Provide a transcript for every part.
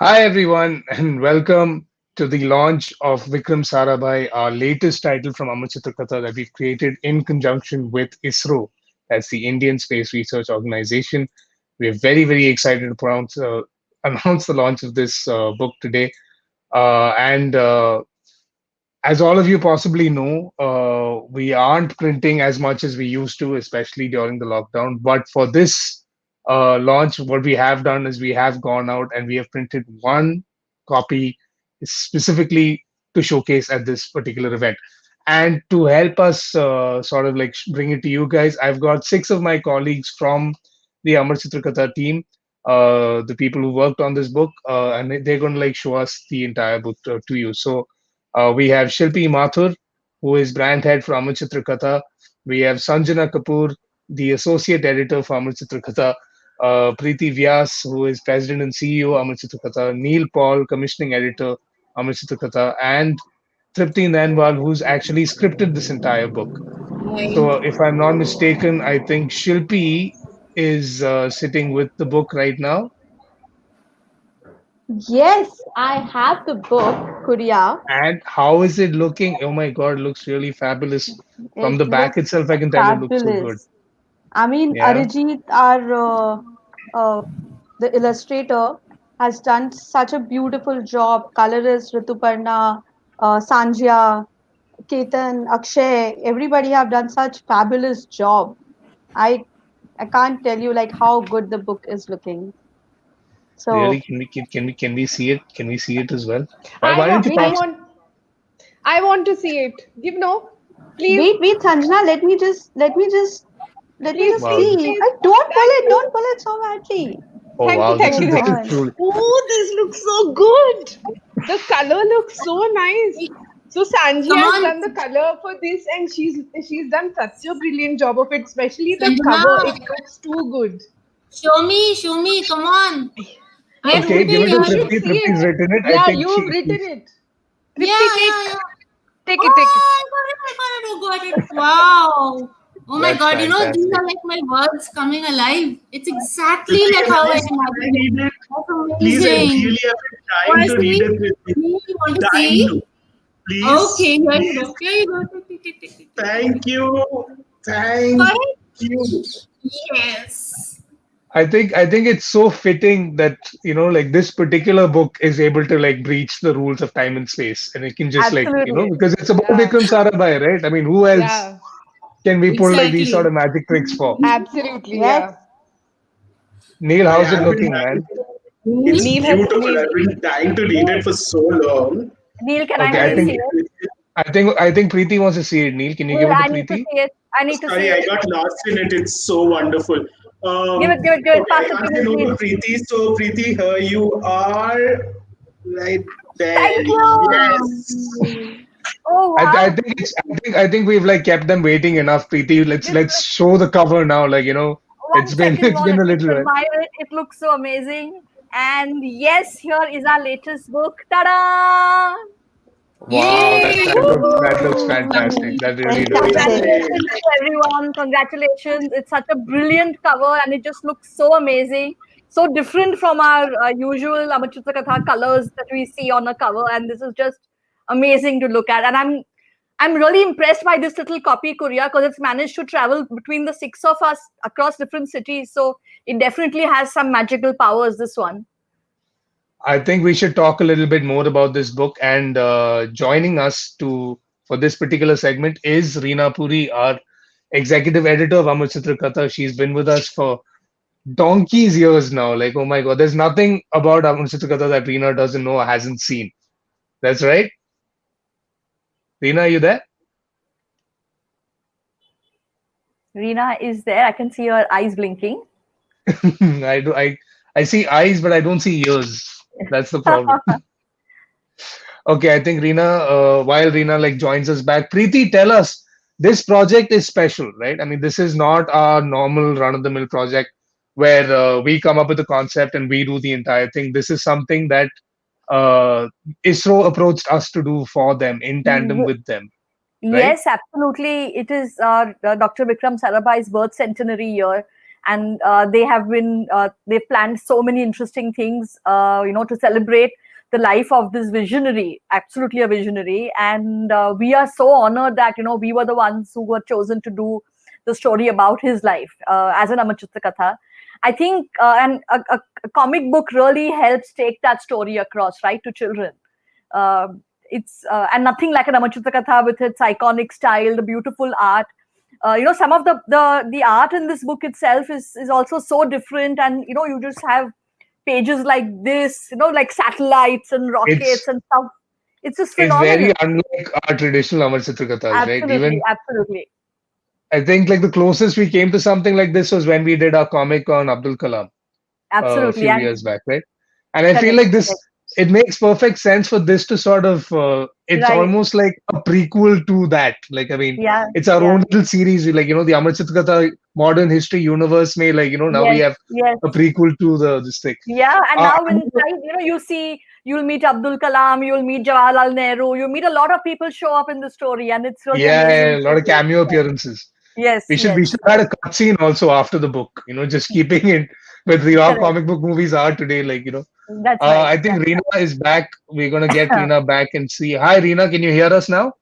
Hi everyone, and welcome to the launch of Vikram Sarabhai, our latest title from Amar Katha that we've created in conjunction with ISRO. That's the Indian Space Research Organization. We're very excited to announce the launch of this book today. And as all of you possibly know, we aren't printing as much as we used to, especially during the lockdown. But for this launch, what we have done is we have gone out and we have printed one copy specifically to showcase at this particular event. And to help us sort of like bring it to you guys, I've got six of my colleagues from the Amar Chitrakatha team, the people who worked on this book, and they're going to like show us the entire book to you. So we have Shilpi Mathur, who is brand head for Amar Chitrakatha. We have Sanjana Kapoor, the associate editor for Amar Chitrakatha. Preeti Vyas, who is president and CEO Amar Chitrakatha. Neil Paul, commissioning editor Amar Chitrakatha. And Tripti Nanwal, who's actually scripted this entire book. Right. So, if I'm not mistaken, I think Shilpi is sitting with the book right now. Yes, I have the book, Kuriya. And how is it looking? Oh my God, it looks really fabulous. From It the back looks itself, I can tell it looks so good. fabulous. I mean, Yeah, Arijit, our uh, the illustrator, has done such a beautiful job. Colorist Rituparna, Sanjya, Ketan, Akshay, everybody have done such fabulous job. I I can't tell you like how good the book is looking. really. So Can we see it? Can we see it as well? Why I why don't want you wait, I pass? want I want to see it. Give no. Please, wait, Sanjana, let me just Wow. please, see. please. I Thank you. don't pull it so badly. Oh Thank you, wow, thank you, this thank is you. God. truly. Oh, this looks so good. The color looks so nice. So Sanji Come has on, done the color for this, and she's done such a brilliant job of it, especially the Sanjana, cover. It looks too good. show me, come on. I Yes, have Okay, put give Tripti, it it to you here. should Tripti. see it. Tripti's written it. I Yeah, think you've she. written it. Tripti, Yeah, yeah, yeah. take it, take it. Oh, I got it. Wow. Oh my That's God, these fantastic. are like my words coming alive. It's exactly Tripti, like can how I I imagined it. read it? That's Please, I amazing. really have been dying Want to to read see? it with you. You want to Dying see? to. Please, Okay, here you please. go. Here you go. Tick, tick, tick, tick, tick, tick, tick, tick. Thank you. Go Thank ahead. you. Yes. I think it's so fitting that like this particular book is able to like breach the rules of time and space, and it can just like Absolutely. because it's about Yeah, Vikram Sarabhai, right? I mean, who else yeah, can we pull like these sort Exactly. of magic tricks for? absolutely, Yes. yeah. Neil, I how's it have been looking, dying. man? It's Neil has beautiful. Neil. I've been dying to read it for so long. Neil, can I Okay, I please see think it? I think Preeti wants to see it. Neil, can you give Neil, it to I need to Preeti? see it. I need to see Sorry, I it. got lost in it. It's so wonderful. Give it. Okay, Pass I it to can't me, say no to please. Preeti. So, Preeti, here you are, right there. Thank Yes. you. Oh I wow. think I think we've like kept them waiting enough, Preeti. Let's Just show the cover now. one It's been second it's more. been Let a me little just bit. admire it. It looks so amazing. And yes, here is our latest book. Ta-da! Wow, that looks fantastic. Woo! That really does. Congratulations Yay. to everyone. Congratulations. It's such a brilliant cover and it just looks so amazing. So different from our usual Amachitra Katha colors that we see on a cover. And this is just amazing to look at. And I'm really impressed by this little copy, Korea, because it's managed to travel between the six of us across different cities. So it definitely has some magical powers, this one. I think we should talk a little bit more about this book. And joining us to for this particular segment is Reena Puri, our executive editor of Amar Chitra Katha. She's been with us for donkey's years now. Like, oh my God, there's nothing about Amar Chitra Katha that Reena doesn't know or hasn't seen. That's right. Reena, are you there? Rina is there. I can see her eyes blinking. I do. I see eyes, but I don't see ears. That's the problem. Okay, I think while Reena like joins us back, Preeti, tell us this project is special, right? I mean, this is not our normal run-of-the-mill project where we come up with a concept and we do the entire thing. This is something that uh, ISRO approached us to do for them in tandem with them, right? Yes, absolutely. It is Dr. Vikram Sarabhai's birth centenary year. and they've planned so many interesting things, to celebrate the life of this visionary, absolutely a visionary. And we are so honored that we were the ones who were chosen to do the story about his life as an Amachitra Katha. I think and a comic book really helps take that story across, right, to children. It's and nothing like an Amachitra Katha with its iconic style, the beautiful art. Some of the art in this book itself is also so different, and you just have pages like this, like satellites and rockets It's and stuff. It's just it's very phenomenal. unlike our traditional Amar Chitra Kathas, right? Absolutely, Even absolutely. I think like the closest we came to something like this was when we did our comic on Abdul Kalam a Absolutely. few And years back, right? And I feel correct, like this, correct. it makes perfect sense for this to sort of, it's Right. almost like a prequel to that. Like, I mean, Yeah, it's our yeah. own little series. Like, the Amar Chitra Katha modern history universe may, like, now we Yes, have yes. a prequel to this thing. Yeah, and now I'm inside, you'll meet Abdul Kalam, you'll meet Jawaharlal Nehru, you meet a lot of people show up in the story, and it's really Yeah, yeah, amazing a to lot of see. cameo appearances. Yes, We yes, should have had a cutscene also after the book, just keeping it with the how correct. comic book movies are today, like, That's right. I think That's Reena is back. We're gonna get right. Reena back and see. Hi, Reena, can you hear us now?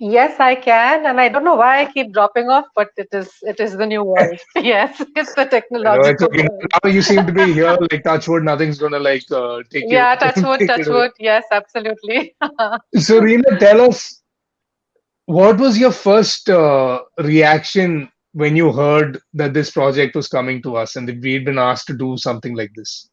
Yes, I can, and I don't know why I keep dropping off, but it is the new world. Yes, it's the No, it's technological okay. world. Now you seem to be here. Like touch wood, nothing's gonna like take you Yeah, touch wood, take it touch away. wood. Yes, absolutely. So, Reena, tell us what was your first reaction when you heard that this project was coming to us and that we'd been asked to do something like this?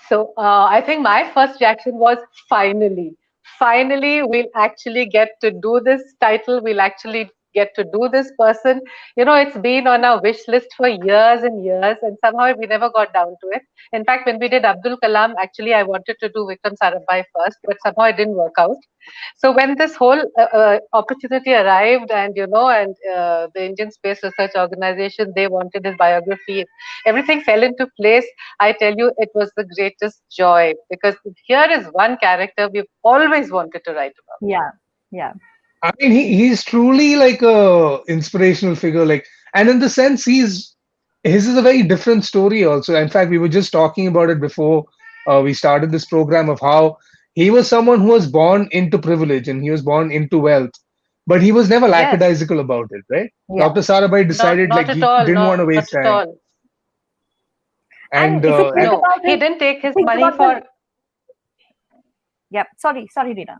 So I think my first reaction was finally, finally, we'll actually get to do this title. We'll actually get to do this person. It's been on our wish list for years and years, and somehow we never got down to it. In fact, when we did Abdul Kalam, actually, I wanted to do Vikram Sarabhai first, but somehow it didn't work out. So when this whole opportunity arrived, and the Indian Space Research Organization, they wanted his biography, everything fell into place. I tell you, it was the greatest joy because here is one character we've always wanted to write about. Yeah, yeah. I mean, he's truly like a inspirational figure. Like, and in the sense, his is a very different story. Also, in fact, we were just talking about it before we started this program of how he was someone who was born into privilege and he was born into wealth, but he was never Yes, lackadaisical about it, right? Yeah. Dr. Sarabhai not decided like not at he all, didn't want to not waste at time, all. and And if you think and No, about he it, didn't take his think money about the for. yeah. Sorry, Rina.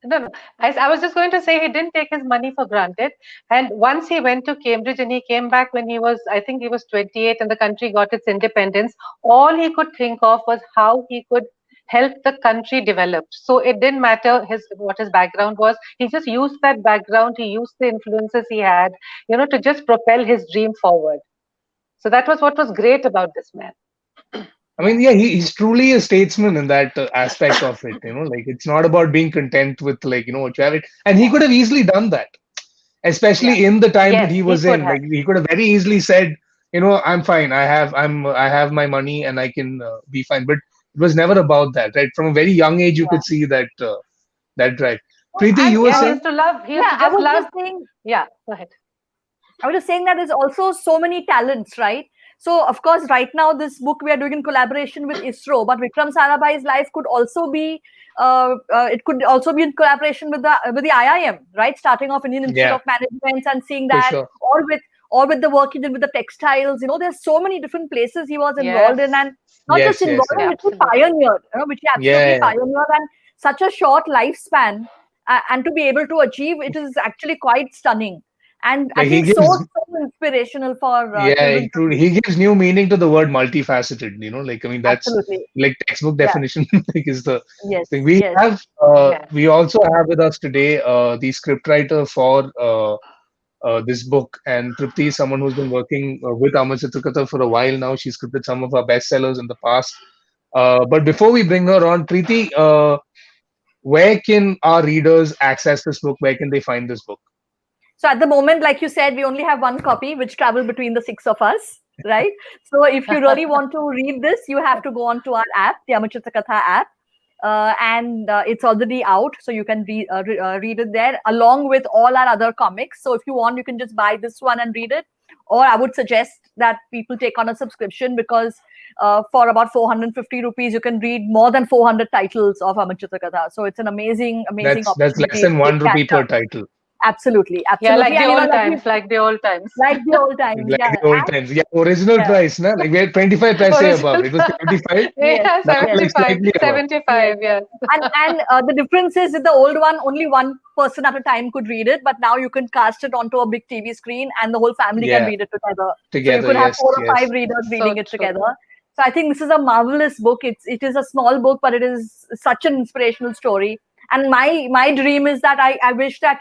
No, no. I was just going to say he didn't take his money for granted. And once he went to Cambridge and he came back when I think he was 28 and the country got its independence, all he could think of was how he could help the country develop. So it didn't matter what his background was. He just used that background, he used the influences he had, to just propel his dream forward. So that was what was great about this man. I mean, yeah, he's truly a statesman in that aspect of it. Like it's not about being content with like what you have it, and he could have easily done that, Yeah, especially in the time that Yes, he he was could in. have. Like he could have very easily said, I'm fine. I have my money and I can be fine. But it was never about that, right? From a very young age, you yeah. could see that drive. Preeti, you And were Yeah, saying, he used yeah, to I just was love. just saying Yeah, go ahead. I was just saying that there's also so many talents, right? So, of course, right now this book we are doing in collaboration with ISRO, but Vikram Sarabhai's life could also be, it could also be in collaboration with the IIM, right? Starting off Indian Institute yeah, of Management and seeing for that, sure. or with the work he did with the textiles. There's so many different places he was involved in, Yes, and not just Yes, yes, involved yes. in, yeah, which he absolutely. pioneered, which he Yeah, absolutely yeah. pioneered, and such a short lifespan, and to be able to achieve it is actually quite stunning, and I Like he think so gives, so inspirational for yeah, children to truly, read. he gives new meaning to the word multifaceted. Like I mean, that's Absolutely. like textbook Yeah. definition. Like is the Yes. thing we Yes. have. Yes. We also have with us today the scriptwriter for this book, and Tripti is someone who's been working with Amar Chitrakarta for a while now. She scripted some of our bestsellers in the past. But before we bring her on, Preeti, where can our readers access this book? Where can they find this book? So at the moment, like you said, we only have one copy, which travel between the six of us, right? So if you really want to read this, you have to go on to our app, the Amachitra Katha app. and it's already out, so you can read it there along with all our other comics. So if you want, you can just buy this one and read it, or I would suggest that people take on a subscription, because for about 450 rupees you can read more than 400 titles of Amar Chitra Katha. So it's an amazing That's less opportunity than to one rupee catch per up. title. Absolutely, Yeah, absolutely. like the And old times, like the old times. like the old times, Like yeah. the old times. Yeah, original Yeah. price, na? Like we had 25 paise above. Original. It was 75. Yes, Yeah, Now yes, like 75, slightly above. 75, yes. yes. And the difference is, with the old one, only one person at a time could read it, but now you can cast it onto a big TV screen and the whole family can Yeah, read it together. So you together. could have Yes, 4 or 5 yes. readers So reading it true. together. So I think this is a marvelous book. It is a small book, but it is such an inspirational story. And my dream is that I wish that,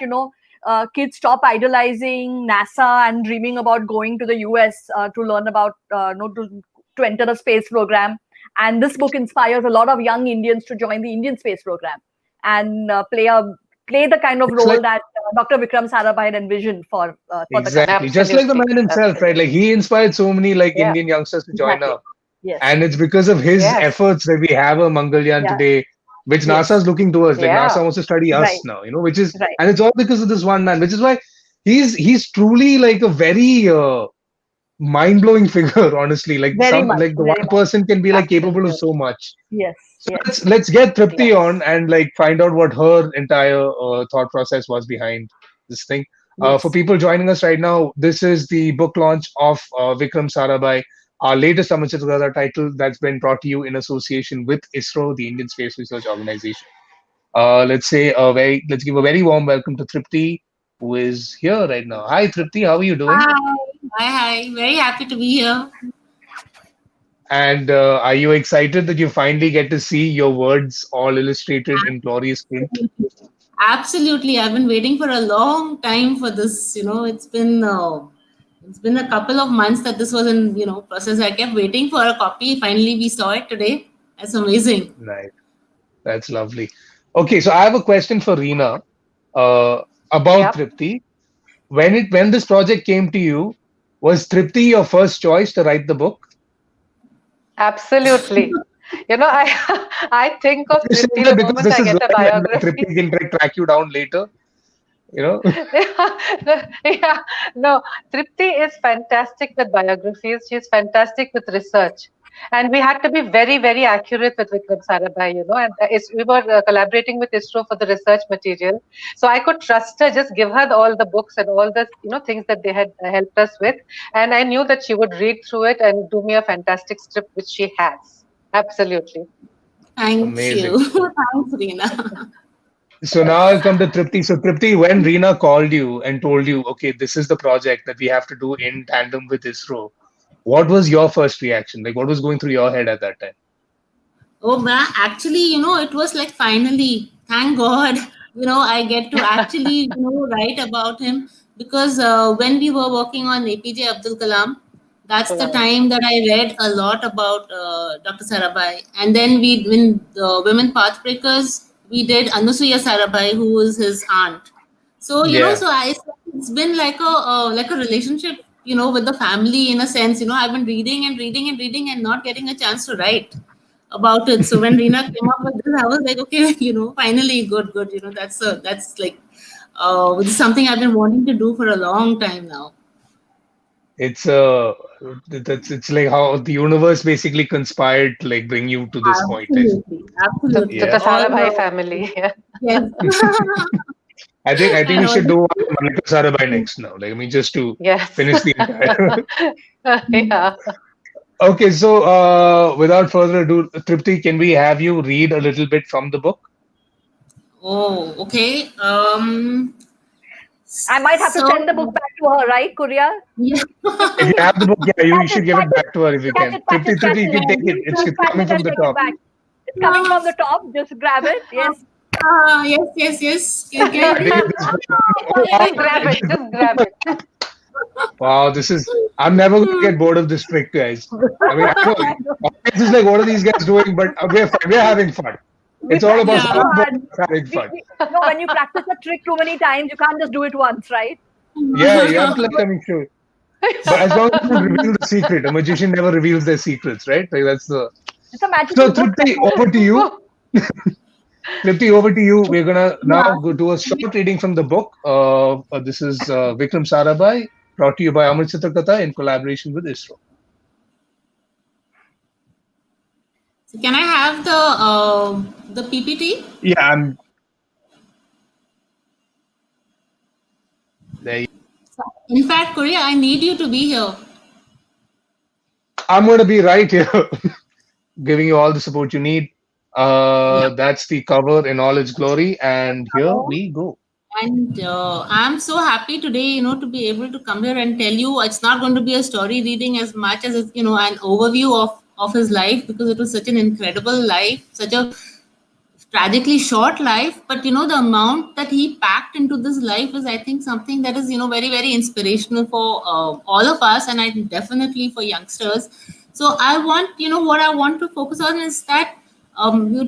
kids stop idolizing NASA and dreaming about going to the US to learn about to enter a space program. And this book inspires a lot of young Indians to join the Indian space program and play the kind of It's role like that Dr. Vikram Sarabhai had envisioned for the country. exactly just like the Absolutely, man himself, right? absolutely. Like he inspired so many like Yeah, Indian youngsters to join Exactly. up. Yes. And it's because of his yes, efforts that we have a Mangalyaan Yeah. today, which NASA Yes. is looking towards. Like yeah, NASA wants to study Right. us now, which is, Right. and it's all because of this one man, which is why he's truly like a very mind-blowing figure, honestly. Like Very much. like the Very one much. person can be like capable of absolutely. so much. Yes. So Yes. let's get Tripti Yes. on and like find out what her entire thought process was behind this thing. For Yes. people joining us right now, this is the book launch of Vikram Sarabhai, our latest Amar Chitra Katha title that's been brought to you in association with ISRO, the Indian Space Research Organization. Let's give a very warm welcome to Tripti, who is here right now. Hi, Tripti, how are you doing? Hi. Very happy to be here. And are you excited that you finally get to see your words all illustrated in glorious print? Absolutely. I've been waiting for a long time for this. It's been a couple of months that this was in process. I kept waiting for a copy. Finally, we saw it today. That's amazing. Nice. That's lovely. Okay, so I have a question for Reena about Yep, Tripti. When this project came to you, was Tripti your first choice to write the book? absolutely. I I think of You say Tripti that the because moment this I is get a live and like, biography. Tripti can track you down later. Yeah, no, Tripti is fantastic with biographies. She's fantastic with research. And we had to be very, very accurate with Vikram Sarabhai, and we were collaborating with ISRO for the research material. So I could trust her, just give her all the books and all the, things that they had helped us with. And I knew that she would read through it and do me a fantastic script, which she has. Absolutely. Thank Amazing. you. Thanks, Reena. So now I'll come to Tripti. So Tripti, when Reena called you and told you, okay, this is the project that we have to do in tandem with ISRO, what was your first reaction? Like, what was going through your head at that time? Oh, man, actually, it was like finally, thank God, I get to actually, write about him because when we were working on APJ Abdul Kalam, that's the Wow. time that I read a lot about Dr. Sarabhai. And then when the Women Pathbreakers, we did Anusuya Sarabhai, who was his aunt. So, Yeah. it's been like a relationship, with the family in a sense. I've been reading and reading and reading and not getting a chance to write about it. So when Reena came up with this, I was like, okay, finally, good. That's like this is something I've been wanting to do for a long time now. It's it's like how the universe basically conspired to like bring you to this point. Absolutely, To absolutely. the Yeah. All Sarabhai the family. Yeah. yes. I think And we all should do the one Monica Sarabhai next now. Like, I mean, just to Yes. finish the entire. Yeah. Okay, so without further ado, Tripti, can we have you read a little bit from the book? oh, okay. I might have to So send the book back to her, right, Korea? yeah. If you have the book, yeah, you Catch should it, give catch it it, back to her if you catch can. it, catch Tripti, it, catch Tripti, you it. can take it. Just It's catch coming it from and the take it top. back. It's coming from the top. Just grab it. Yes. Yes. I think Can this Just grab it. Just grab it. wow, this is. I'm never going to get bored of this trick, guys. I mean, I know this is like, what are these guys doing? But we're having fun. It's all about practice Yeah. so fun, but hard. it's having fun. No, when you practice a trick too many times, you can't just do it once, right? Yeah, you have to like, I mean, sure. But as long as you don't reveal the secret, a magician never reveals their secrets, right? Like that's the. It's a So magical book. Tripti, over to you. Tripti, over to you. We're gonna now Yeah. go do a short reading from the book. This is Vikram Sarabhai, brought to you by Amrit Chitakatha in collaboration with ISRO. So can I have the PPT? Yeah, I'm there. In fact, Korea, I need you to be here. I'm going to be right here, giving you all the support you need. Yeah. That's the cover in all its glory, and here Hello. we go. And I'm so happy today, to be able to come here and tell you it's not going to be a story reading as much as it's, an overview of his life, because it was such an incredible life, such a tragically short life. But the amount that he packed into this life is, I think, something that is, very, very inspirational for all of us, and I think definitely for youngsters. So I want, what I want to focus on is that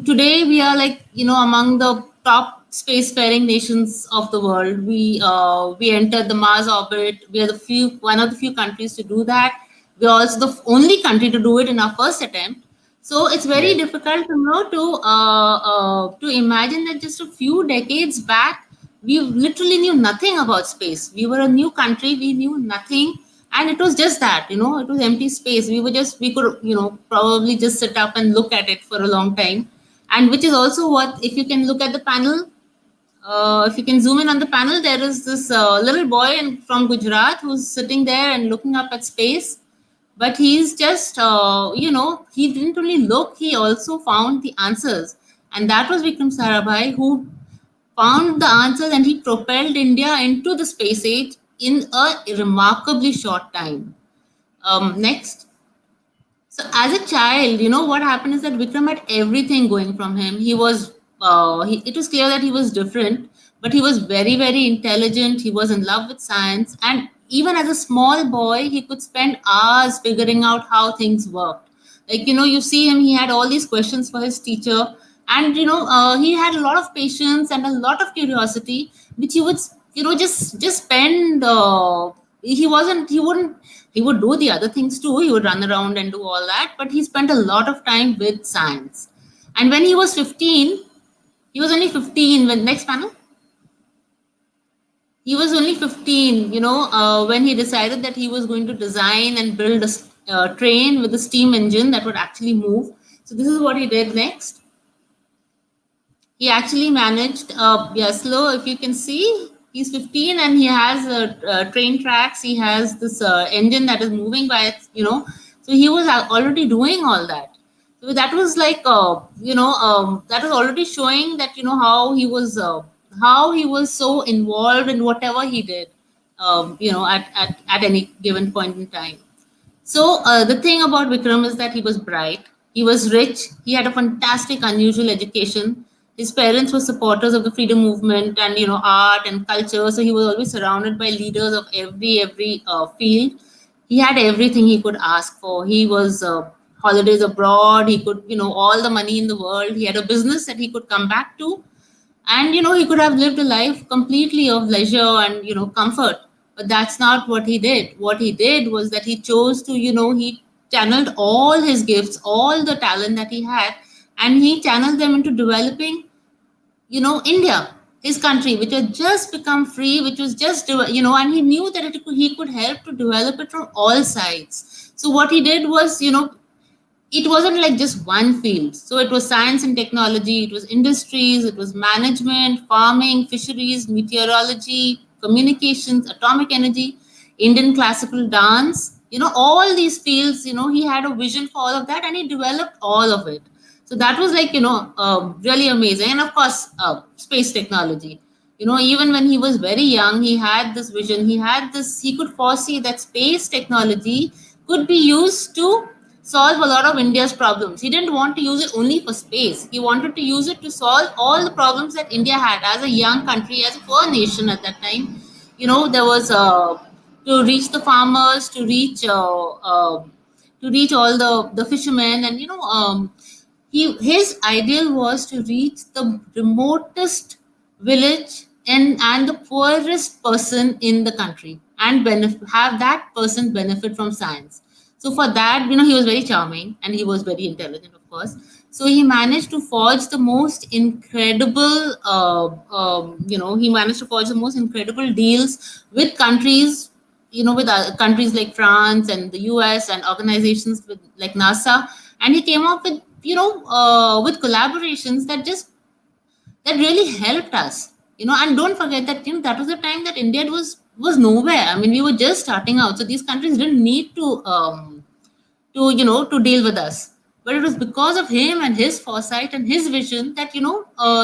today we are, like, among the top spacefaring nations of the world. We entered the Mars orbit. We are one of the few countries to do that. We are also the only country to do it in our first attempt. So it's very Yeah. difficult to imagine that just a few decades back we literally knew nothing about space. We were a new country, we knew nothing, and it was just that, it was empty space. We could, probably just sit up and look at it for a long time. And which is also what, if you can look at the panel, if you can zoom in on the panel, there is this little boy from Gujarat who's sitting there and looking up at space. But he's just, he didn't only look, he also found the answers. And that was Vikram Sarabhai, who found the answers, and he propelled India into the space age in a remarkably short time. Next. So as a child, what happened is that Vikram had everything going from him. It was clear that he was different, but he was very, very intelligent. He was in love with science, and even as a small boy, he could spend hours figuring out how things worked. Like, you see him, he had all these questions for his teacher, and he had a lot of patience and a lot of curiosity, which he would, just spend. He wouldn't He would do the other things too. He would run around and do all that, but he spent a lot of time with science. And when he was 15, he was only 15 when, next panel, he was only 15, when he decided that he was going to design and build a train with a steam engine that would actually move. So this is what he did next. He actually managed, slow, if you can see, he's 15 and he has train tracks. He has this engine that is moving by so he was already doing all that. So that was like, that was already showing that, how he was so involved in whatever he did, at any given point in time. So the thing about Vikram is that he was bright, he was rich, he had a fantastic, unusual education. His parents were supporters of the freedom movement and art and culture. So he was always surrounded by leaders of every field. He had everything he could ask for. He was holidays abroad. He could, all the money in the world. He had a business that he could come back to, and he could have lived a life completely of leisure and comfort. But that's not what he did. What he did was that he chose to, he channeled all his gifts, all the talent that he had, and he channeled them into developing, India, his country, which had just become free, which was just, and he knew that he could help to develop it from all sides. So what he did was, it wasn't like just one field. So it was science and technology, it was industries, it was management, farming, fisheries, meteorology, communications, atomic energy, Indian classical dance, all these fields, he had a vision for all of that, and he developed all of it. So that was like, really amazing. And of course, space technology. Even when he was very young, he had this vision. He could foresee that space technology could be used to solve a lot of India's problems. He didn't want to use it only for space. He wanted to use it to solve all the problems that India had as a young country, as a poor nation at that time. There was to reach the farmers, to reach all the fishermen, and his ideal was to reach the remotest village and the poorest person in the country, and have that person benefit from science. So for that, he was very charming and he was very intelligent, of course. So he managed to forge the most incredible, he managed to forge the most incredible deals with countries, with countries like France and the US and organizations like NASA. And he came up with, with collaborations that really helped us. And don't forget that, that was the time that India was nowhere. I mean, we were just starting out. So these countries didn't need to deal with us, but it was because of him and his foresight and his vision that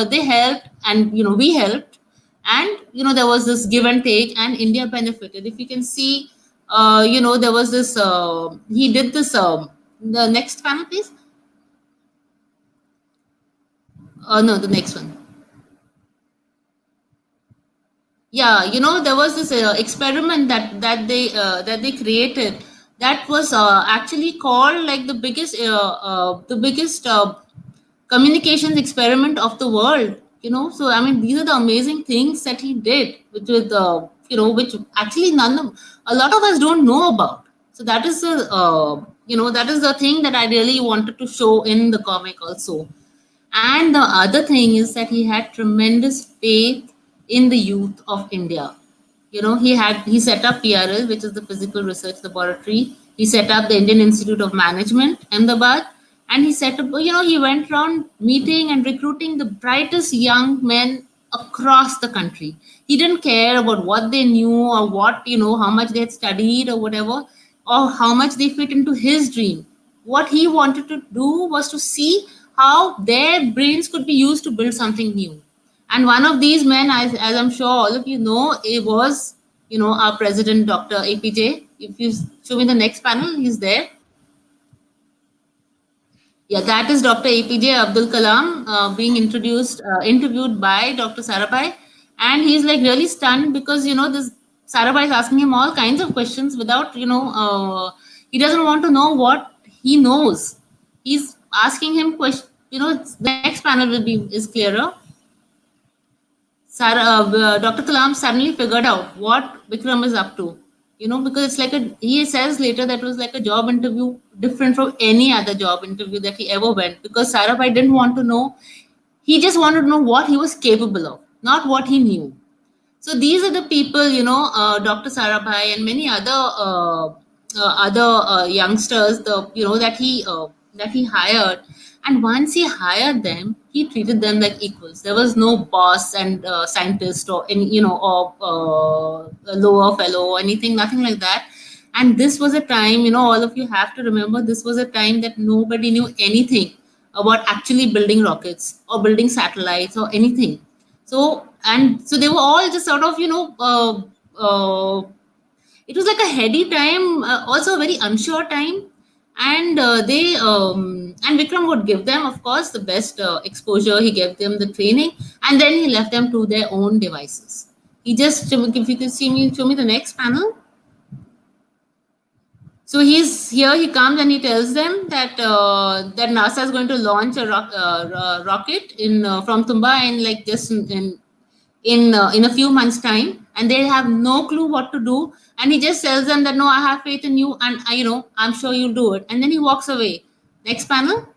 they helped, and we helped. And there was this give and take, and India benefited. If you can see, there was this he did this the next panel, please. No, the next one. Yeah, there was this experiment that they created, that was actually called like the biggest communications experiment of the world. So I mean, these are the amazing things that he did, which actually a lot of us don't know about. So that is the thing that I really wanted to show in the comic also. And the other thing is that he had tremendous faith in the youth of India. He set up PRL, which is the Physical Research Laboratory. He set up the Indian Institute of Management, Ahmedabad, and he set up, he went around meeting and recruiting the brightest young men across the country. He didn't care about what they knew or how much they had studied or whatever, or how much they fit into his dream. What he wanted to do was to see how their brains could be used to build something new. And one of these men, as I'm sure all of you know, it was, our president, Dr. APJ. If you show me the next panel, he's there. Yeah, that is Dr. APJ Abdul Kalam being interviewed by Dr. Sarabhai. And he's like really stunned because, this Sarabhai is asking him all kinds of questions without, he doesn't want to know what he knows. He's asking him questions. The next panel is clearer. Dr. Kalam suddenly figured out what Vikram is up to. Because it's he says later that it was like a job interview different from any other job interview that he ever went, because Sarabhai didn't want to know. He just wanted to know what he was capable of, not what he knew. So these are the people, Dr. Sarabhai and many other youngsters, that he hired. And once he hired them, he treated them like equals. There was no boss and scientist or a lower fellow or anything, nothing like that. And this was a time, all of you have to remember, this was a time that nobody knew anything about actually building rockets or building satellites or anything. So they were all just sort of, it was like a heady time, also a very unsure time. And and Vikram would give them, of course, the best exposure. He gave them the training, and then he left them to their own devices. He just, if you can show me the next panel. So he's here. He comes and he tells them that that NASA is going to launch a rocket from Tumba in like just in a few months' time, and they have no clue what to do. And he just tells them that, no, I have faith in you, and I'm sure you'll do it. And then he walks away. Next panel.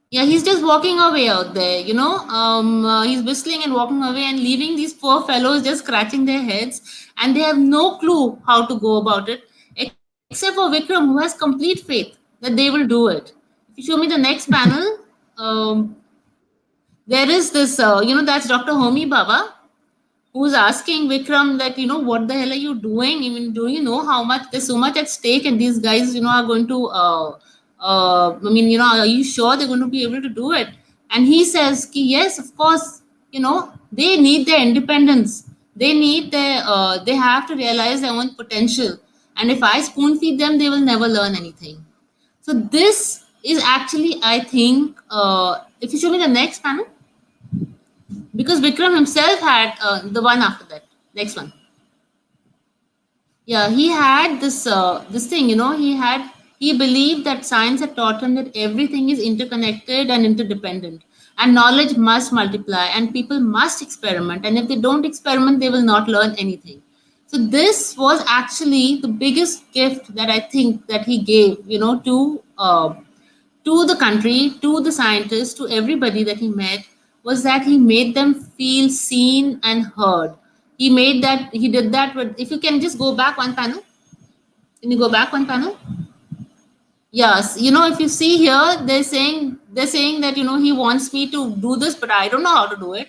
Yeah, he's just walking away out there, he's whistling and walking away and leaving these poor fellows just scratching their heads, and they have no clue how to go about it, except for Vikram, who has complete faith that they will do it. If you show me the next panel, there is this, that's Dr. Homi Baba, who's asking Vikram that, what the hell are you doing? Even do you know how much, there's so much at stake, and these guys, are going to, are you sure they're going to be able to do it? And he says, yes, of course, they need their independence. They have to realize their own potential. And if I spoon feed them, they will never learn anything. So this is actually, I think, if you show me the next panel, because Vikram himself had the one after that. Next one. Yeah, he had this thing, he believed that science had taught him that everything is interconnected and interdependent, and knowledge must multiply, and people must experiment. And if they don't experiment, they will not learn anything. So this was actually the biggest gift that I think that he gave, to the country, to the scientists, to everybody that he met, was that he made them feel seen and heard. He did that with, if you can just go back one panel. Can you go back one panel? Yes, if you see here, they're saying that he wants me to do this, but I don't know how to do it.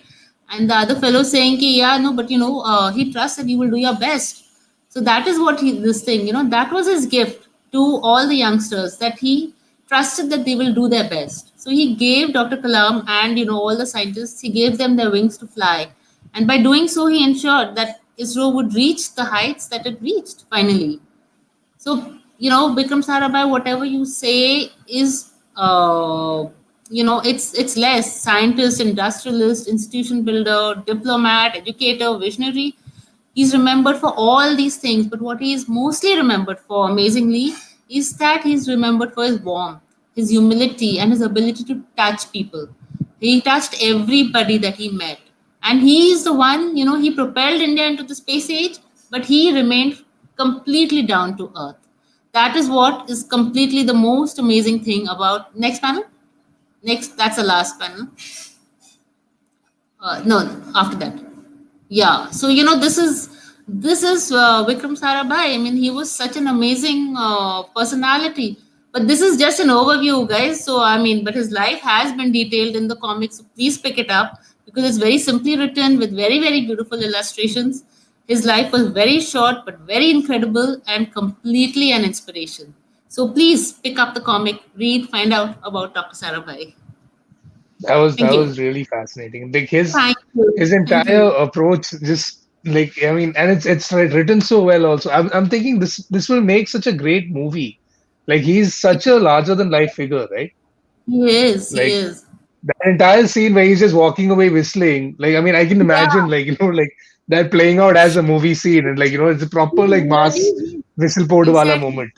And the other fellow saying, ki, yeah, no, but he trusts that you will do your best. So that is what this thing, that was his gift to all the youngsters, that he trusted that they will do their best. So he gave Dr. Kalam and all the scientists, he gave them their wings to fly, and by doing so, he ensured that ISRO would reach the heights that it reached finally. So, Vikram Sarabhai, whatever you say is, it's less scientist, industrialist, institution builder, diplomat, educator, visionary. He's remembered for all these things, but what he is mostly remembered for, amazingly, is that he's remembered for his warmth, his humility, and his ability to touch people. He touched everybody that he met. And he is the one, he propelled India into the space age, but he remained completely down to earth. That is what is completely the most amazing thing about. Next panel. Next, that's the last panel. No, after that. Yeah. So this is Vikram Sarabhai. I mean, he was such an amazing personality. But this is just an overview, guys. So I mean, but his life has been detailed in the comics. So please pick it up because it's very simply written with very, very beautiful illustrations. His life was very short but very incredible and completely an inspiration. So please pick up the comic, read, find out about Dr. Sarabhai. That Thank you. was really fascinating. Like his Thank you. his entire approach, just like I mean, and it's like written so well. Also, I'm thinking this will make such a great movie. Like he's such a larger than life figure, right? He is. He Like is. that entire scene where he's just walking away whistling. Like I mean, I can Yeah. imagine like like that playing out as a movie scene, and like it's a He proper like mass really, whistle podwala exactly. moment.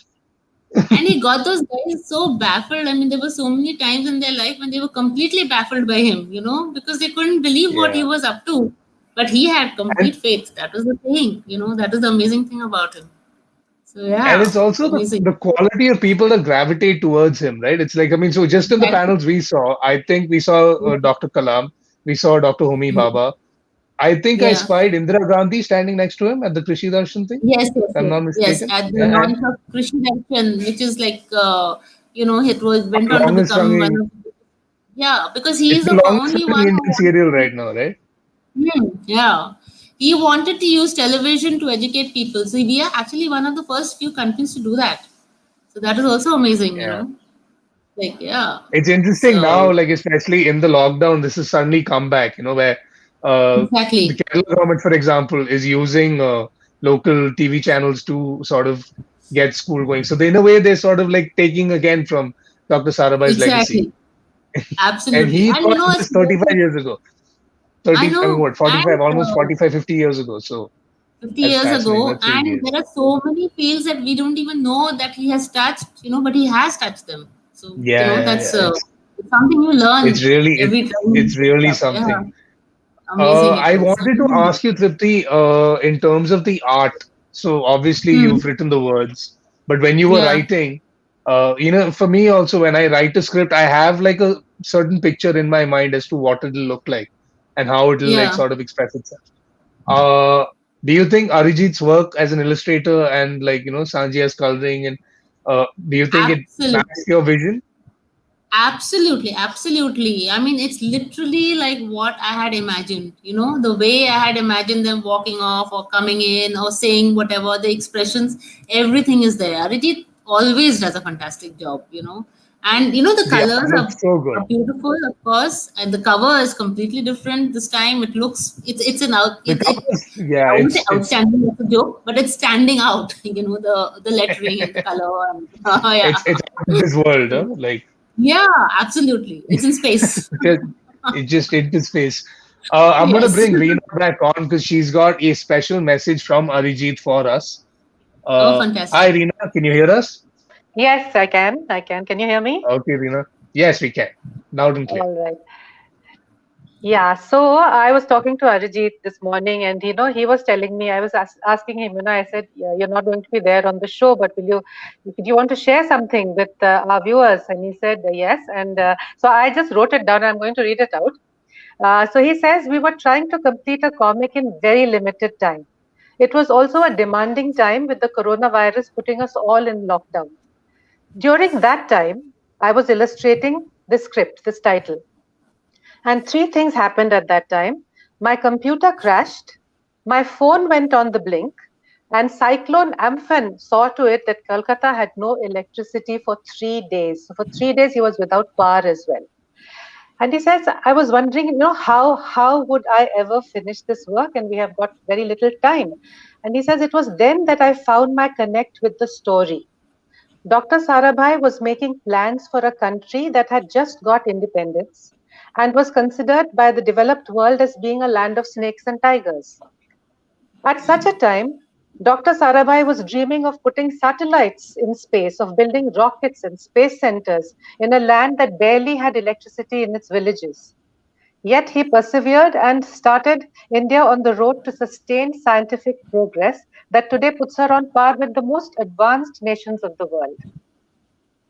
And he got those guys so baffled. I mean, there were so many times in their life when they were completely baffled by him, because they couldn't believe what he Yeah, was up to. But he had and complete faith. That was the thing, that is the amazing thing about him. So, and yeah, it's also amazing. the quality of people that gravitate towards him, right? It's like I mean, so just in the Exactly. panels we saw, I think we saw Dr. Kalam, we saw Dr. Homi Mhm. Baba. I think I Yeah. spied Indira Gandhi standing next to him at the Krishi Darshan thing, Yes, yes, if I'm yes. not Yes, mistaken. at the Yeah, and launch of Krishi Darshan, which is like, it went the on to longest become one running, of, yeah, because he it's is the the longest only running one who Indian serial right now, right? Yeah. He wanted to use television to educate people. So we are actually one of the first few countries to do that. So that is also Yeah. amazing. Like, yeah. It's interesting now, So like especially in the lockdown, this has suddenly come back, where the exactly. Kerala government, for example, is using local TV channels to sort of get school going. So they, in a way, they're sort of like taking again from Dr. Sarabhai's legacy. Exactly. And Absolutely. he And thought it's this 35 years ago. I 30, I mean, know. what, 45, And almost 45, 50 years ago. So 50 that's years fascinating. ago, That really and is. there are so many fields that we don't even know that he has touched, but he has touched them. So, Yeah, yeah, that's yeah. it's something you It's learn really, every time you it's pick it really up. Yeah. something. Amazing it I is. wanted to ask you, Tripti, in terms of the art. So obviously Hmm. you've written the words, but when you were Yeah. writing, for me also, when I write a script, I have like a certain picture in my mind as to what it'll look like and how it'll like Yeah. sort of express itself. Uh, do you think Arijit's work as an illustrator and like Sanjia's coloring and do you think it Absolutely. matched your vision? Absolutely. Absolutely. I mean, it's literally like what I had imagined, the way I had imagined them walking off or coming in or saying whatever, the expressions, everything is there. Arijit always does a fantastic job, And, the The colors art looks so are good. beautiful, of course. And the cover is completely different this time. It's an out, The colors, yeah, I won't say it's outstanding, that's a joke, but it's standing out, the lettering and the color. And, yeah. it's out of this world, huh? Like Yeah, absolutely. It's in space. just, it just into space. I'm gonna Yes. bring Reena back on because she's got a special message from Arijit for us. Oh, Hi, fantastic. Reena, can you hear us? Yes, I can. I can. Can you hear me? Okay, Reena. Yes, we can. Loud and clear. All right. Yeah, so I was talking to Arijit this morning, and he was telling me, I was asking him, I said, yeah, you're not going to be there on the show, but do you want to share something with our viewers? And he said, yes. And so I just wrote it down. I'm going to read it out. So he says, we were trying to complete a comic in very limited time. It was also a demanding time with the coronavirus putting us all in lockdown. During that time, I was illustrating the script, this title. And three things happened at that time. My computer crashed, my phone went on the blink, and Cyclone Amphan saw to it that Calcutta had no electricity for 3 days. So for 3 days, he was without power as well. And he says, I was wondering, how would I ever finish this work? And we have got very little time. And he says, it was then that I found my connect with the story. Dr. Sarabhai was making plans for a country that had just got independence and was considered by the developed world as being a land of snakes and tigers. At such a time, Dr. Sarabhai was dreaming of putting satellites in space, of building rockets and space centers in a land that barely had electricity in its villages. Yet he persevered and started India on the road to sustained scientific progress that today puts her on par with the most advanced nations of the world.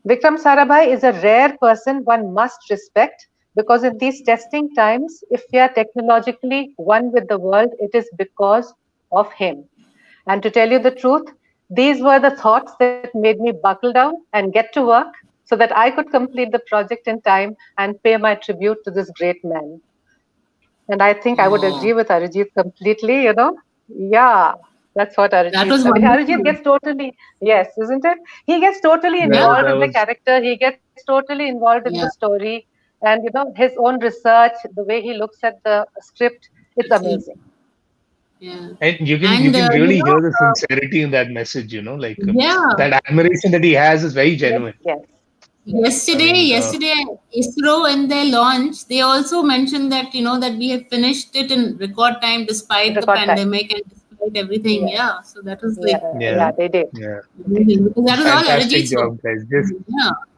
Vikram Sarabhai is a rare person one must respect because in these testing times, if we are technologically one with the world, it is because of him. And to tell you the truth, these were the thoughts that made me buckle down and get to work so that I could complete the project in time and pay my tribute to this great man. And I think I would agree Oh, with Arijit completely. Yeah, that's what that Arijit. was I mean, Arijit wonderful. gets totally, yes, isn't it? He gets totally Yeah, Yeah, involved that in the was character. He gets totally involved in the yeah, story, and his own research, the way he looks at the script, it's absolutely. amazing. Yeah. and you And, can really hear the sincerity in that message, like yeah, that admiration that he has is very Yes, genuine. yes, yes. I yesterday, mean, yesterday, ISRO in their launch, they also mentioned that, that we have finished it in record time despite the Record time. pandemic and despite everything. Yeah, Yeah. So that was like, yeah, you yeah, yeah. know, They did. yeah, They did. amazing because that was all fantastic Arijit's work. job, guys. Yeah.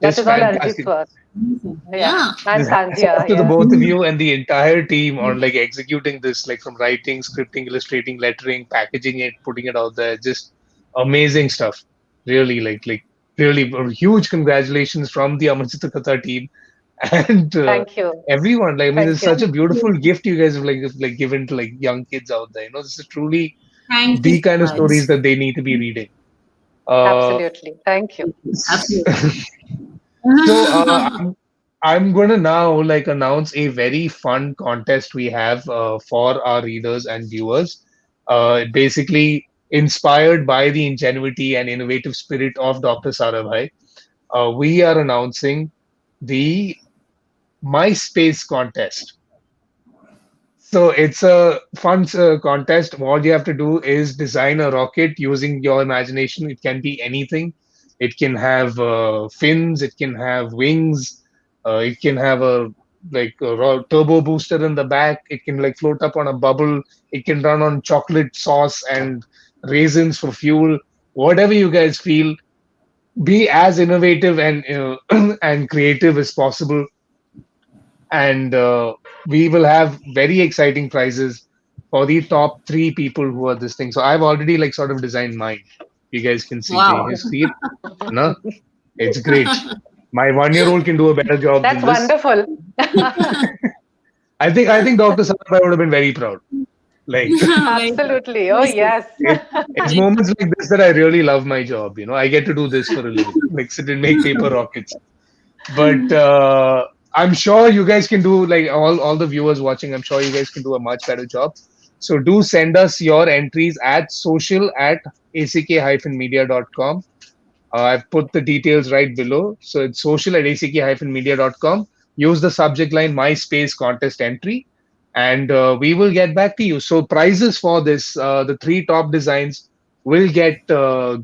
That Just is all Arijit's fantastic. work. Amazing. Yeah, Yeah. and Just hats Tanzia. off to the Yes. both of you and the entire team on like executing this, like from writing, scripting, illustrating, lettering, packaging it, putting it out there. Just amazing stuff. Really, really huge congratulations from the Amarchitra Katha team and Thank you. everyone. Like, I mean, Thank it's you. such a beautiful gift you guys have like given to like young kids out there. This is truly Thank you the so kind of stories much. that they need to be reading. Uh, Absolutely. Thank you. Absolutely. So I'm going to now like announce a very fun contest we have for our readers and viewers. Basically inspired by the ingenuity and innovative spirit of Dr. Sarabhai, we are announcing the MySpace contest. So it's a fun contest. All you have to do is design a rocket using your imagination. It can be anything. It can have fins. It can have wings. It can have a turbo booster in the back. It can like float up on a bubble. It can run on chocolate sauce and raisins for fuel. Whatever you guys feel, be as innovative and and creative as possible, and we will have very exciting prizes for the top three people who are this thing. So I've already like sort of designed mine. You guys can see. Can you Wow. guys see it? No, it's great. My 1-year-old can do a better job That's than this. wonderful. I think Dr. Sarabhai would have been very proud. Like Very good. Absolutely. Oh, Very sweet. yes. it, it's Very moments like this that I really love my job. I get to do this for a living, like sit and make paper rockets. But I'm sure you guys can do like all the viewers watching. I'm sure you guys can do a much better job. So do send us your entries at social@ack-media.com. I've put the details right below. So it's social@ack-media.com. Use the subject line MySpace contest entry, and we will get back to you. So prizes for this, the three top designs will get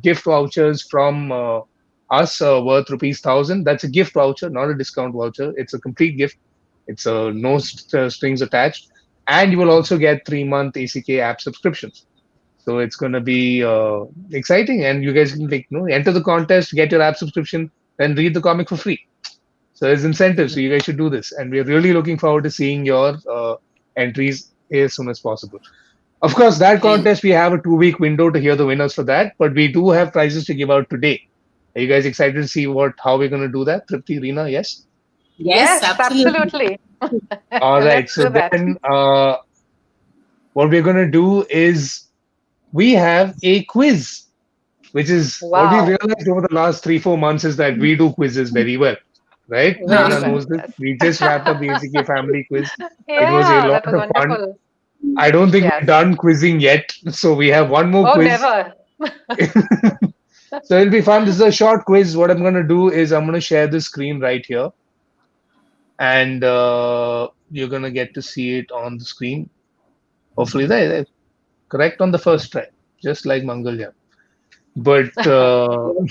gift vouchers from us worth rupees 1,000. That's a gift voucher, not a discount voucher. It's a complete gift. It's no strings attached, and you will also get 3-month ACK app subscriptions. So it's going to be exciting, and you guys can enter the contest, get your app subscription, then read the comic for free. So there's incentives. So you guys should do this. And we're really looking forward to seeing your entries as soon as possible. Of course, that Thank contest, we have a 2 week window to hear the winners for that, but we do have prizes to give out today. Are you guys excited to see how we're going to do that? Tripti, Reena, yes? Yes, Yes, absolutely. absolutely. All right. Let's So do that. then what we're going to do is we have a quiz, which is what we Wow. realized over the last 3, 4 months is that we do quizzes very well, right? Very Reena Huh. well. knows this. Yes. We just wrapped up the ACK family quiz. It was a Yeah, lot that was of fun. wonderful. I don't think we're Yes. done quizzing yet, so we have one more Oh, quiz. never. So it'll be fun. This is a short quiz. What I'm going to do is I'm going to share the screen right here, and you're going to get to see it on the screen. Hopefully, there, correct on the first try, just like Mangalyam. But so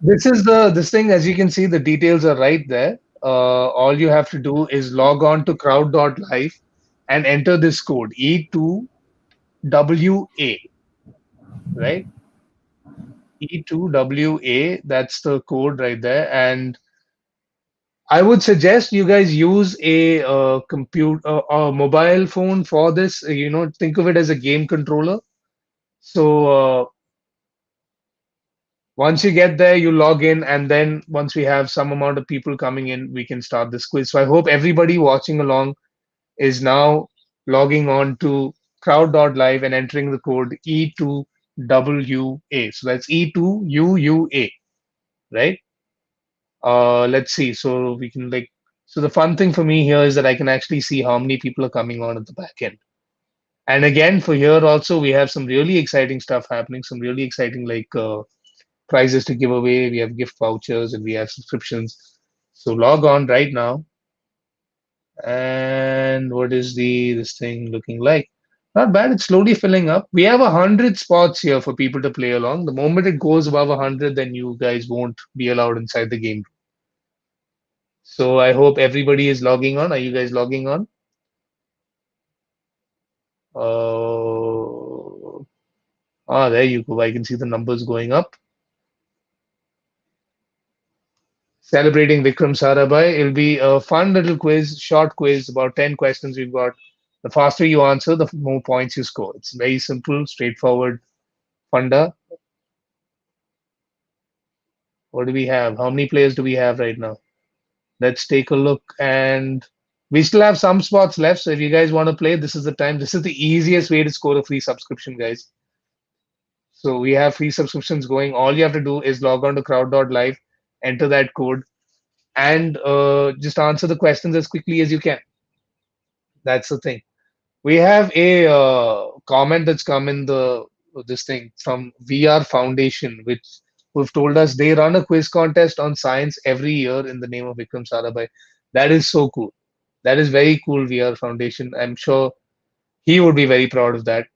this thing. As you can see, the details are right there. All you have to do is log on to crowd.live and enter this code E2WA, right? E2WA. That's the code right there, and I would suggest you guys use a compute a mobile phone for this. Think of it as a game controller. So once you get there, you log in, and then once we have some amount of people coming in, we can start this quiz. So I hope everybody watching along is now logging on to crowd.live and entering the code E2WA. So that's E2UUA, right? Let's see. So we can so the fun thing for me here is that I can actually see how many people are coming on at the back end. And again, for here also, we have some really exciting stuff happening, some really exciting prizes to give away. We have gift vouchers and we have subscriptions. So log on right now. And what is this thing looking like? Not bad. It's slowly filling up. We have 100 spots here for people to play along. The moment it goes above 100, then you guys won't be allowed inside the game. So I hope everybody is logging on. Are you guys logging on? There you go. I can see the numbers going up. Celebrating Vikram Sarabhai. It'll be a fun little quiz, short quiz, about 10 questions we've got. The faster you answer, the more points you score. It's very simple, straightforward, funda. What do we have? How many players do we have right now? Let's take a look. And we still have some spots left. So if you guys want to play, this is the time. This is the easiest way to score a free subscription, guys. So we have free subscriptions going. All you have to do is log on to crowd.live, enter that code, and just answer the questions as quickly as you can. That's the thing. We have a comment that's come in this thing from VR Foundation, which who've told us they run a quiz contest on science every year in the name of Vikram Sarabhai. That is so cool. That is very cool, VR Foundation. I'm sure he would be very proud of that.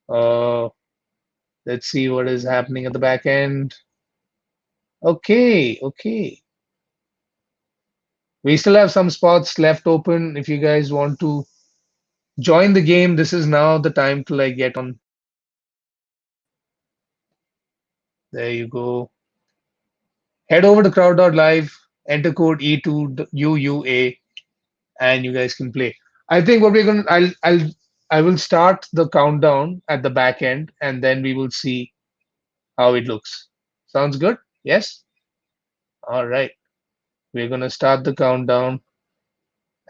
Uh, let's see what is happening at the back end. Okay, okay. We still have some spots left open. If you guys want to join the game, this is now the time to get on. There you go. Head over to crowd.live, enter code E2UUA, and you guys can play. I think what we're gonna I will start the countdown at the back end, and then we will see how it looks. Sounds good? Yes? All right. We're gonna start the countdown,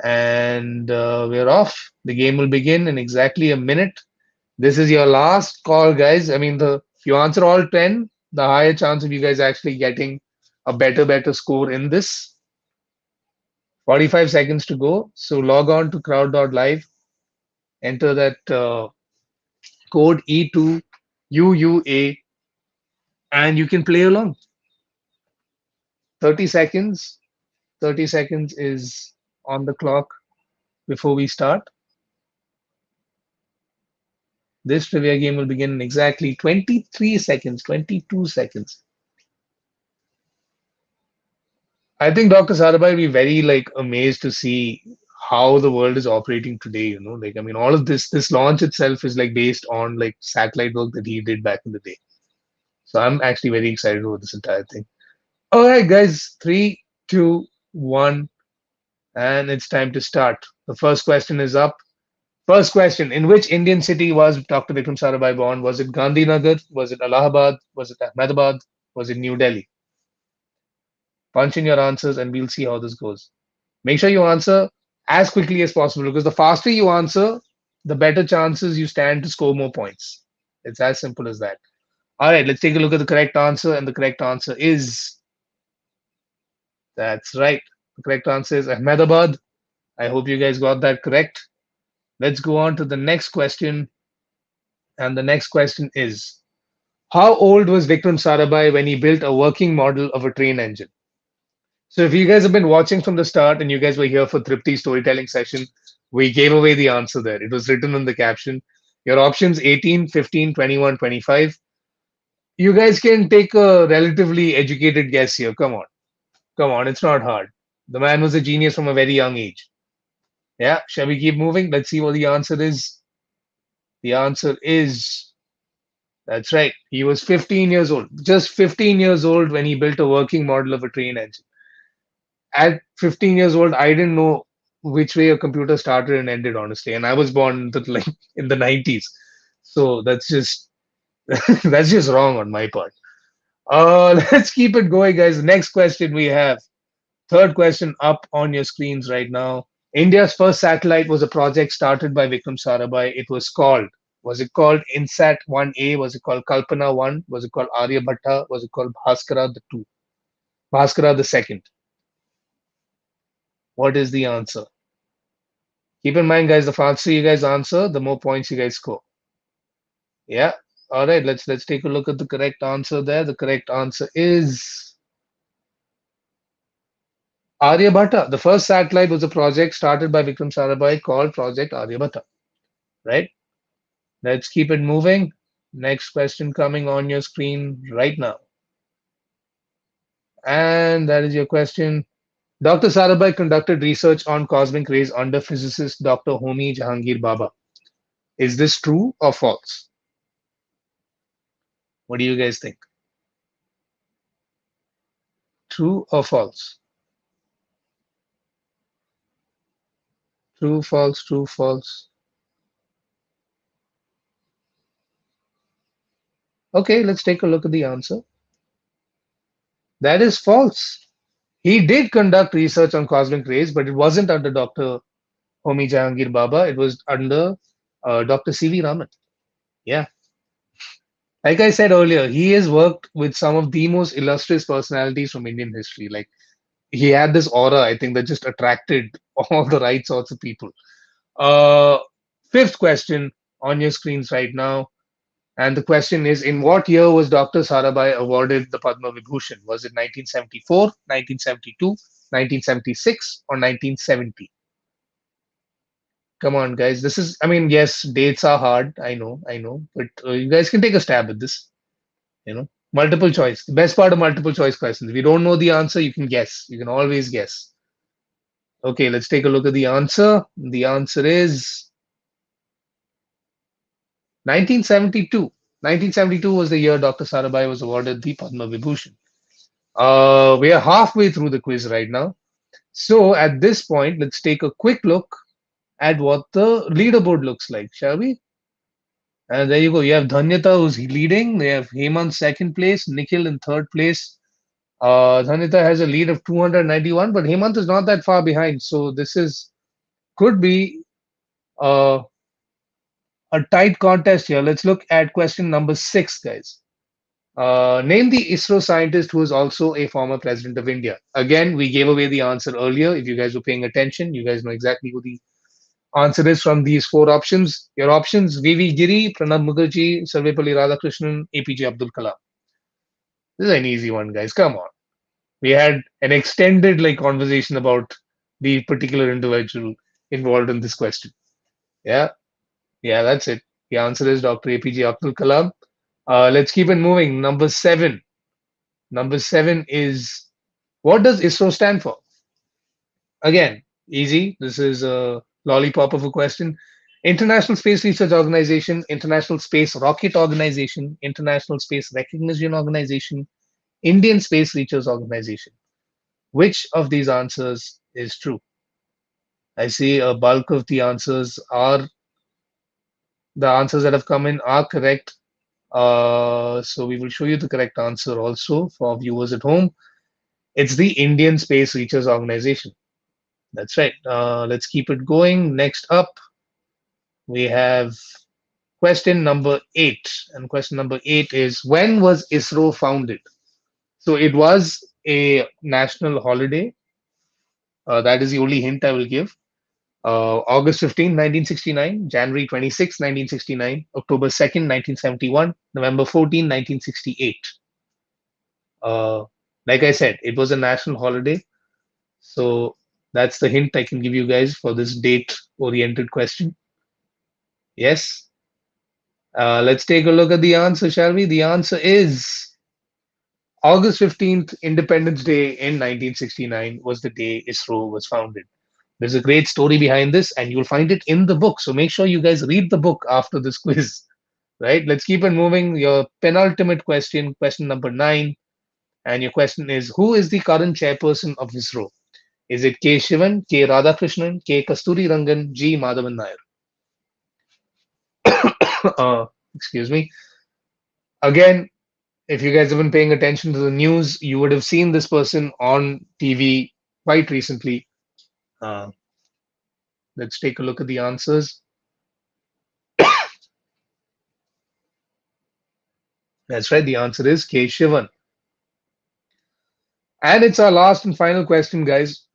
and we're off. The game will begin in exactly a minute. This is your last call, guys. I mean, if you answer all 10, the higher chance of you guys actually getting a better score in this. 45 seconds to go. So log on to crowd.live, enter that code E2UUA, and you can play along. 30 seconds. 30 seconds is on the clock before we start. This trivia game will begin in exactly 23 seconds, 22 seconds. I think Dr. Sarabhai will be very amazed to see how the world is operating today. I mean, all of this launch itself is based on satellite work that he did back in the day. So I'm actually very excited about this entire thing. All right, guys, three, two, one, and it's time to start. The first question is up. First question: in which Indian city was Dr. Vikram Sarabhai born? Was it Gandhinagar? Was it Allahabad? Was it Ahmedabad? Was it New Delhi? Punch in your answers, and we'll see how this goes. Make sure you answer as quickly as possible because the faster you answer, the better chances you stand to score more points. It's as simple as that. All right, let's take a look at the correct answer, and the correct answer is that's right. The correct answer is Ahmedabad. I hope you guys got that correct. Let's go on to the next question, and the next question is how old was Vikram Sarabhai when he built a working model of a train engine? So if you guys have been watching from the start and you guys were here for Tripti's storytelling session, we gave away the answer there. It was written in the caption. Your options 18, 15, 21, 25. You guys can take a relatively educated guess here. Come on. Come on. It's not hard. The man was a genius from a very young age. Yeah. Shall we keep moving? Let's see what the answer is. The answer is that's right. He was 15 years old. Just 15 years old when he built a working model of a train engine. At 15 years old, I didn't know which way a computer started and ended, honestly. And I was born like in the 90s. So that's just that's just wrong on my part. Let's keep it going, guys. Next question we have. Third question up on your screens right now. India's first satellite was a project started by Vikram Sarabhai. It was it called INSAT 1A? Was it called Kalpana 1? Was it called Aryabhatta? Was it called Bhaskara the 2? Bhaskara the second? What is the answer? Keep in mind, guys, the faster you guys answer, the more points you guys score. Yeah. All right, let's take a look at the correct answer there. The correct answer is Aryabhatta. The first satellite was a project started by Vikram Sarabhai called Project Aryabhatta. Right? Let's keep it moving. Next question coming on your screen right now. And that is your question. Dr. Sarabhai conducted research on cosmic rays under physicist Dr. Homi Jahangir Baba. Is this true or false? What do you guys think? True or false? True, false, true, false. Okay, let's take a look at the answer. That is false. He did conduct research on cosmic rays, but it wasn't under Dr. Homi Jahangir Baba. It was under Dr. C.V. Raman. Yeah. Like I said earlier, he has worked with some of the most illustrious personalities from Indian history. Like he had this aura, I think, that just attracted all the right sorts of people. Uh, Fifth question on your screens right now. And the question is, in what year was Dr. Sarabhai awarded the Padma Vibhushan? Was it 1974, 1972, 1976, or 1970? Come on, guys. This is, I mean, yes, dates are hard. I know. But you guys can take a stab at this. Multiple choice. The best part of multiple choice questions. If you don't know the answer, you can guess. You can always guess. Okay, let's take a look at the answer. The answer is 1972. 1972 was the year Dr. Sarabhai was awarded the Padma Vibhushan. We are halfway through the quiz right now. So at this point, let's take a quick look at what the leaderboard looks like, shall we? And there you go. You have Dhanyata who's leading. They have Hemant second place, Nikhil in third place. Dhanyata has a lead of 291, but Hemant is not that far behind. So this is could be uh, a tight contest here. Let's look at question number 6, guys. Name the ISRO scientist who is also a former president of India. Again, we gave away the answer earlier. If you guys were paying attention, you guys know exactly who the answer is from these 4 options. Your options: V.V. Giri, Pranab Mukherjee, Sarvepalli Radhakrishnan, APJ Abdul Kalam. This is an easy one, guys. Come on. We had an extended conversation about the particular individual involved in this question. Yeah, that's it. The answer is Dr. APJ Abdul Kalam. Let's keep it moving. Number 7. Number 7 is, what does ISRO stand for? Again, easy. This is a lollipop of a question. International Space Research Organization, International Space Rocket Organization, International Space Recognition Organization, Indian Space Research Organization. Which of these answers is true? I see a bulk of the answers that have come in are correct. So we will show you the correct answer also for viewers at home. It's the Indian Space Research Organization. That's right. Let's keep it going. Next up, we have question number 8. And question number 8 is, when was ISRO founded? So it was a national holiday. That is the only hint I will give. August 15, 1969, January 26, 1969, October 2nd, 1971, November 14, 1968. Uh, like I said, it was a national holiday. So that's the hint I can give you guys for this date-oriented question. Yes. Let's take a look at the answer, shall we? The answer is August 15th, Independence Day in 1969 was the day ISRO was founded. There's a great story behind this, and you'll find it in the book. So make sure you guys read the book after this quiz. Right? Let's keep it moving. Your penultimate question, question number 9. And your question is, who is the current chairperson of ISRO? Is it K. Shivan, K. Radhakrishnan, K. Kasturi Rangan, G. Madhavan Nair? Excuse me. Again, if you guys have been paying attention to the news, you would have seen this person on TV quite recently. Uh, let's take a look at the answers. That's right, the answer is K. Shivan. And it's our last and final question, guys.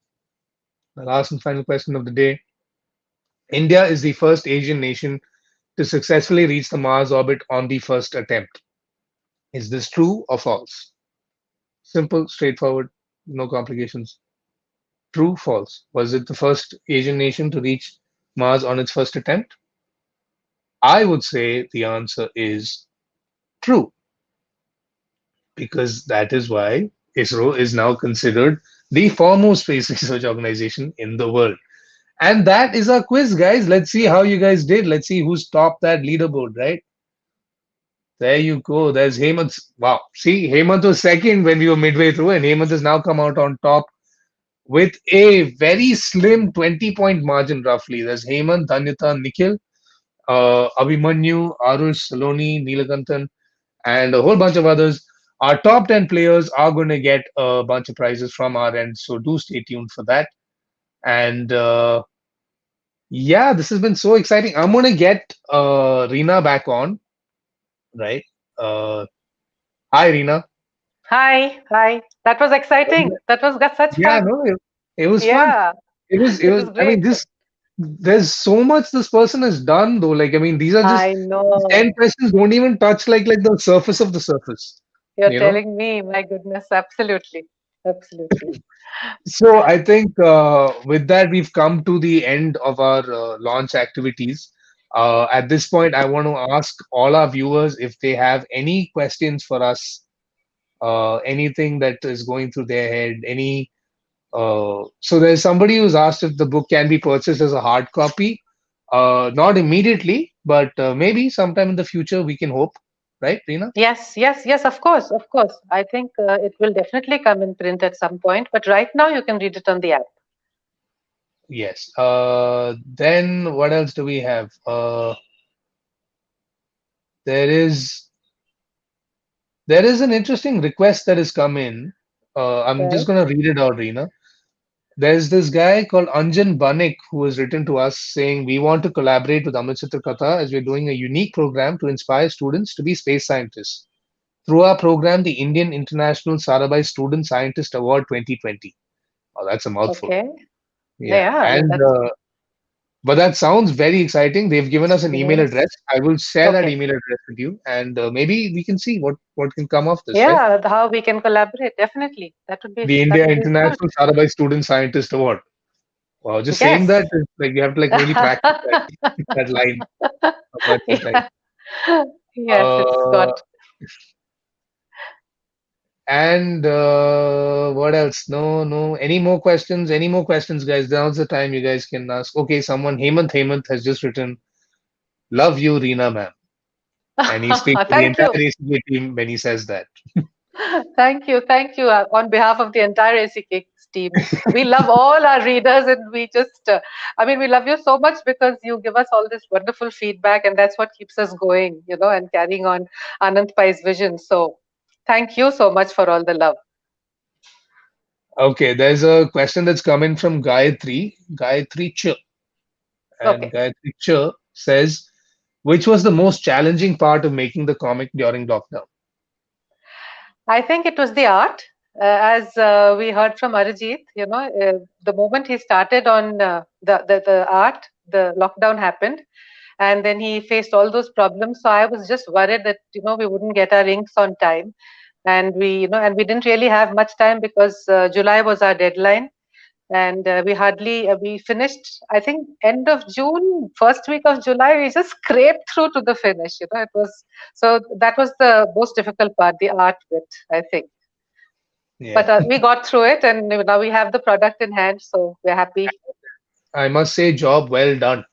The last and final question of the day. India is the first Asian nation to successfully reach the Mars orbit on the first attempt. Is this true or false? Simple, straightforward, no complications. True, false. Was it the first Asian nation to reach Mars on its first attempt? I would say the answer is true, because that is why ISRO is now considered the foremost space research organization in the world. And that is our quiz, guys. Let's see how you guys did. Let's see who's topped that leaderboard, right? There you go. There's Hemant. Wow. See, Hemant was second when we were midway through, and Hemant has now come out on top with a very slim 20-point margin, roughly. There's Hemant, Danyata, Nikhil, Abhimanyu, Arush, Saloni, Neelakanthan, and a whole bunch of others. Our top 10 players are going to get a bunch of prizes from our end, so do stay tuned for that. And yeah, this has been so exciting. I'm going to get Reena back on, right? Hi, Reena. Hi. That was exciting. That's such Yeah, fun. no, it was fun. Yeah, It it was, was I mean, great. there's so much this person has done, though. Like, I mean, these are just I 10 know. questions, don't even touch like the surface of the surface, You're you know? telling me, my goodness, absolutely. Absolutely. So I think with that, we've come to the end of our launch activities. At this point, I want to ask all our viewers if they have any questions for us, anything that is going through their head, any. So there's somebody who's asked if the book can be purchased as a hard copy. Not immediately, but maybe sometime in the future we can hope, right, Reena? Yes, of course, of course. I think it will definitely come in print at some point, but right now you can read it on the app. Yes. Then what else do we have? There is there is an interesting request that has come in. I'm Right? just going to read it out, Reena. There's this guy called Anjan Banik who has written to us saying we want to collaborate with Amritsar Katha as we're doing a unique program to inspire students to be space scientists. Through our program, the Indian International Sarabhai Student Scientist Award 2020. Oh, that's a mouthful. Okay. Yeah, Yeah, no, and that's but that sounds very exciting. They've given us an email yes. address. I will share that Okay. email address with you, and maybe we can see what can come of this, right? Yeah, how we can collaborate. Definitely. The That India would be good. International Sarabhai Student Scientist Award. Wow, just saying Yes. that is like you have to like really practice that line a bunch of times. Yeah. Yes, it's Uh, got. and what else? No. Any more questions? Any more questions, guys? Now's the time you guys can ask. Okay, someone Hemant has just written, "Love you, Reena ma'am," and he speaks for the Thank entire you. ACJ team when he says that. Thank you. On behalf of the entire ACK team, we love all our readers, and we just, I mean, we love you so much because you give us all this wonderful feedback, and that's what keeps us going, and carrying on Anand Pai's vision. So, thank you so much for all the love. Okay, there's a question that's coming from Gayatri Ch. And Okay. Gayatri Ch says, which was the most challenging part of making the comic during lockdown? I think it was the art. As we heard from Arijit, the moment he started on the art, the lockdown happened, and then he faced all those problems. So I was just worried that we wouldn't get our inks on time, and we didn't really have much time because July was our deadline, and we finished, I think, end of June, first week of July. We just scraped through to the finish. It was so that was the most difficult part, the art bit, I think. But Yeah, we got through it, and now we have the product in hand, so we're happy. I must say, job well done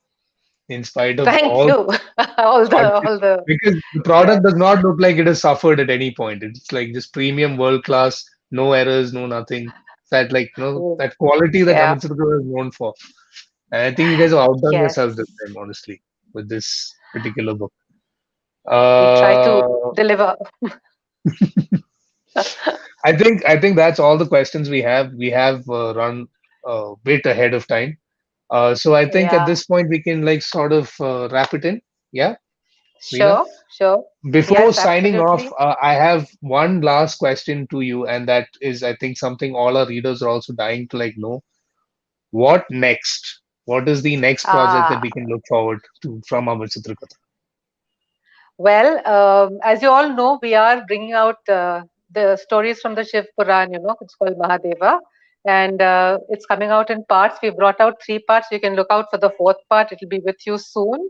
in spite of Thank all. you. all the But all the because the yeah. product does not look like it has suffered at any point. It's like just premium world class, no errors, no nothing. That like Oh, that quality that yeah. Amritsar is known for. And I think you guys have outdone Yes. yourselves this time, honestly, with this particular book. We try to Uh, deliver. I think that's all the questions we have. We have run a bit ahead of time. So I think at Yeah. this point we can like sort of wrap it in. Yeah, Reena. Sure. Sure. Before Yes, signing off, absolutely. I have one last question to you, and that is, I think, something all our readers are also dying to like know. What next? What is the next project that Ah, we can look forward to from our Chitrakat? well, as you all know, we are bringing out the stories from the Shiv Puran, it's called Mahadeva. And it's coming out in parts. We brought out 3 parts. You can look out for the 4th part. It'll be with you soon.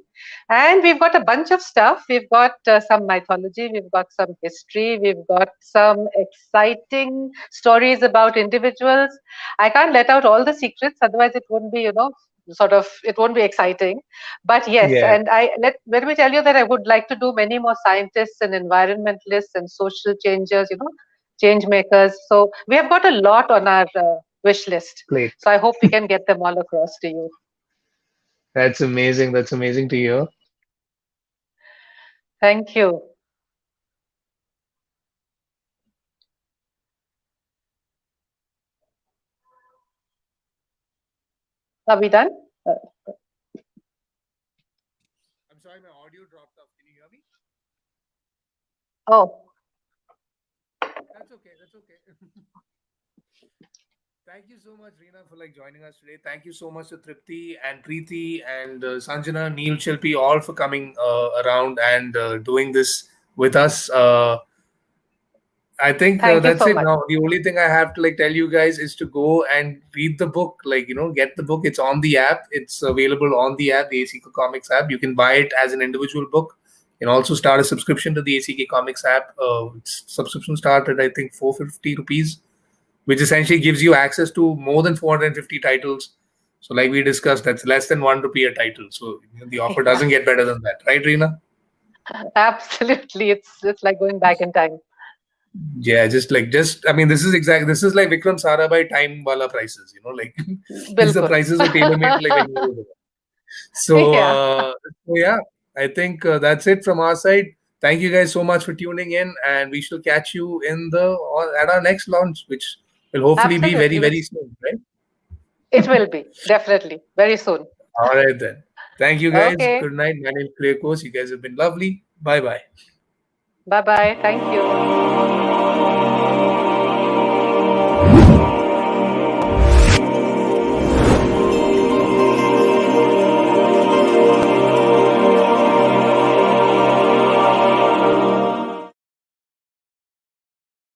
And we've got a bunch of stuff. We've got some mythology. We've got some history. We've got some exciting stories about individuals. I can't let out all the secrets, otherwise it won't be, it won't be exciting. But yes, Yeah, and let me tell you that I would like to do many more scientists and environmentalists and social changers, change makers. So we have got a lot on our wish list. great. So I hope we can get them all across to you. That's amazing. That's amazing to hear. Thank you. Are we done? I'm sorry, my audio dropped off. Can you hear me? Oh, That's okay. That's okay. Thank you so much, Reena, for like joining us today. Thank you so much to Tripti and Preeti and Sanjana, Neil, Shilpi, all for coming around and doing this with us. I think thank you that's so it much. now. The only thing I have to like tell you guys is to go and read the book. Like get the book. It's on the app. It's available on the app, the ACK Comics app. You can buy it as an individual book. You can also start a subscription to the ACK Comics app. Subscription start at I think 450 rupees, which essentially gives you access to more than 450 titles. So, like we discussed, that's less than 1 rupee a title. So, the offer Yeah, doesn't get better than that, right, Reena? absolutely. It's like going back in time. Yeah, I mean, this is like Vikram Sarabhai time wala prices, like these are Bilkul. prices were tailor made like when you were there. So, Yeah, yeah, I think that's it from our side. Thank you guys so much for tuning in, and we shall catch you at our next launch, which will hopefully be very, absolutely. very soon, right? It will be definitely very soon. All right, then. Thank you, guys. Okay. Good night. My name is Clear Course. You guys have been lovely. Bye bye. Bye bye. Thank you.